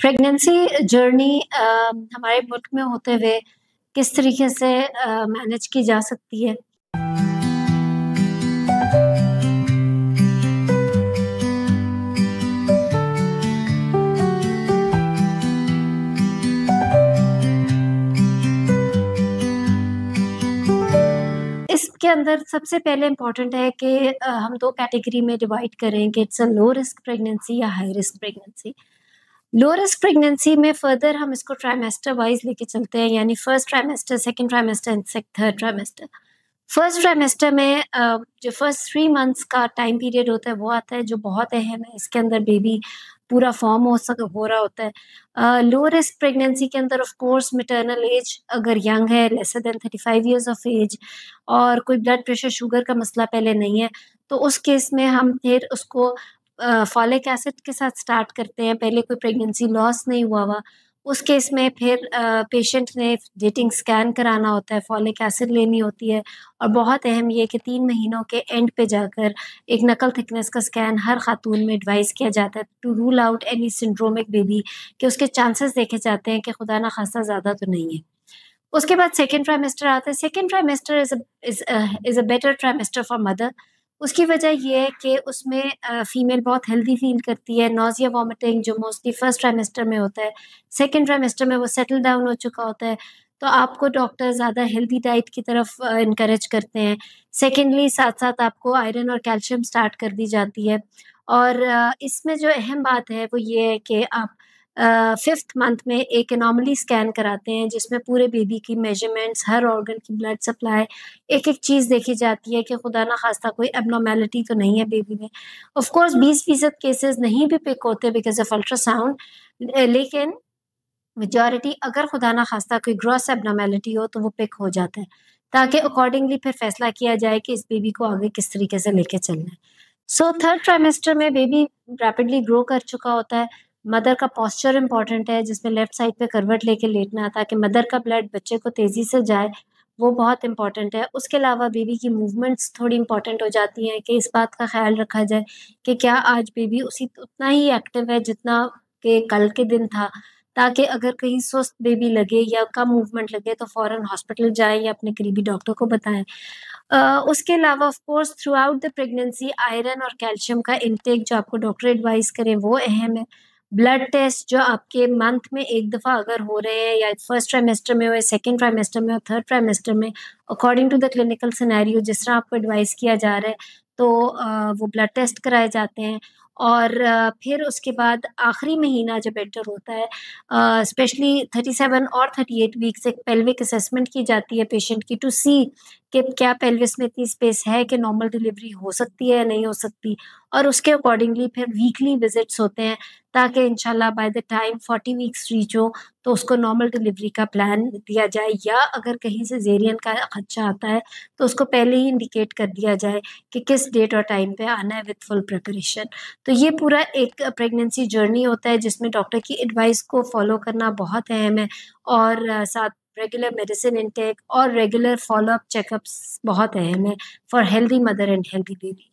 Pregnancy journey हमारे मुल्क में होते हुए किस तरीके से मैनेज की जा सकती है? इसके अंदर सबसे पहले इम्पॉर्टेंट है कि हम 2 कैटेगरी में डिवाइड करें कि it's a low risk pregnancy या high risk pregnancy. Low risk pregnancy में फर्दर हम इसको ट्राइमेस्टर वाइज़ लेके चलते हैं, यानी first trimester, second trimester and third trimester. First trimester में जो फर्स्ट 3 मंथ्स का टाइम पीरियड होता है वो आता है जो बहुत अहम है। इसके अंदर बेबी पूरा फॉर्म हो रहा होता है। लो रिस्क प्रेगनेंसी के अंदर ऑफ कोर्स मैटरनल एज अगर यंग है, lesser than 35 years of age, और कोई ब्लड प्रेशर शुगर का मसला पहले नहीं है, तो उस केस में हम फिर उसको फॉलिक एसिड के साथ स्टार्ट करते हैं। पहले कोई प्रेगनेंसी लॉस नहीं हुआ हुआ, उस केस में फिर पेशेंट ने डेटिंग स्कैन कराना होता है, फॉलिक एसिड लेनी होती है, और बहुत अहम ये है कि 3 महीनों के एंड पे जाकर एक नकल थिकनेस का स्कैन हर खातून में एडवाइस किया जाता है to rule out any syndromic baby, कि उसके चांसेस देखे जाते हैं कि खुदा ना खास्ता ज़्यादा तो नहीं है। उसके बाद सेकंड ट्राइमेस्टर आता है। Second trimester is a better trimester for mother. उसकी वजह ये है कि उसमें फीमेल बहुत हेल्दी फील करती है। नॉज़िया, वॉमिटिंग जो मोस्टली फर्स्ट ट्राइमेस्टर में होता है, सेकंड ट्राइमेस्टर में वो सेटल डाउन हो चुका होता है, तो आपको डॉक्टर ज़्यादा हेल्दी डाइट की तरफ एनकरेज करते हैं। सेकेंडली साथ-साथ आपको आयरन और कैल्शियम स्टार्ट कर दी जाती है, और इसमें जो अहम बात है वो ये है कि आप 5th मंथ में एक एनॉमली स्कैन कराते हैं जिसमें पूरे बेबी की मेजरमेंट्स, हर ऑर्गन की ब्लड सप्लाई, एक-एक चीज़ देखी जाती है कि खुदा ना ख़ास्ता कोई एब्नॉर्मैलिटी तो नहीं है बेबी में। ऑफ़ कोर्स 20% केसेज़ नहीं भी पिक होते बिकॉज़ ऑफ अल्ट्रासाउंड, लेकिन मेजॉरिटी अगर खुदा ना ख़ास्ता कोई ग्रॉस एब्नॉर्मैलिटी हो तो वो पिक हो जाता है, ताकि अकॉर्डिंगली फिर फ़ैसला किया जाए कि इस बेबी को आगे किस तरीके से लेके चलना है। सो थर्ड ट्राइमेस्टर में बेबी रैपिडली ग्रो कर चुका होता है। मदर का पोस्चर इम्पॉर्टेंट है, जिसमें लेफ्ट साइड पे करवट लेके लेटना है ताकि मदर का ब्लड बच्चे को तेज़ी से जाए, वो बहुत इम्पॉर्टेंट है। उसके अलावा बेबी की मूवमेंट्स थोड़ी इम्पॉर्टेंट हो जाती हैं कि इस बात का ख़्याल रखा जाए कि क्या आज बेबी उतना ही एक्टिव है जितना कि कल के दिन था, ताकि अगर कहीं सुस्त बेबी लगे या कम मूवमेंट लगे तो फ़ौरन हॉस्पिटल जाएँ या अपने करीबी डॉक्टर को बताएँ। उसके अलावा of course through out the pregnancy iron और कैल्शियम का इंटेक जो आपको डॉक्टर एडवाइस करें वो अहम है। ब्लड टेस्ट जो आपके मंथ में 1 दफ़ा अगर हो रहे हैं, या फर्स्ट ट्राइमेस्टर में हो या सेकंड ट्राइमेस्टर में और थर्ड ट्राइमेस्टर में, according to the clinical scenario जिस तरह आपको एडवाइस किया जा रहा है, तो वो ब्लड टेस्ट कराए जाते हैं। और फिर उसके बाद आखिरी महीना जब एंटर होता है, स्पेशली 37 और 38 वीक्स एक पेल्विक असेसमेंट की जाती है पेशेंट की टू सी कि क्या पेल्विस में इतनी स्पेस है कि नॉर्मल डिलीवरी हो सकती है या नहीं हो सकती, और उसके अकॉर्डिंगली फिर वीकली विजिट्स होते हैं ताकि इंशाल्लाह by the time 40 weeks reach हो तो उसको नॉर्मल डिलीवरी का प्लान दिया जाए, या अगर कहीं से सिज़ेरियन का खदशा आता है तो उसको पहले ही इंडिकेट कर दिया जाए कि किस डेट और टाइम पे आना है विद फुल प्रिपरेशन। तो ये पूरा एक प्रेगनेंसी जर्नी होता है जिसमें डॉक्टर की एडवाइस को फॉलो करना बहुत अहम है, और साथ रेगुलर मेडिसिन इनटेक और रेगुलर फ़ॉलो-अप चेकअप्स बहुत अहम है for healthy mother and healthy baby.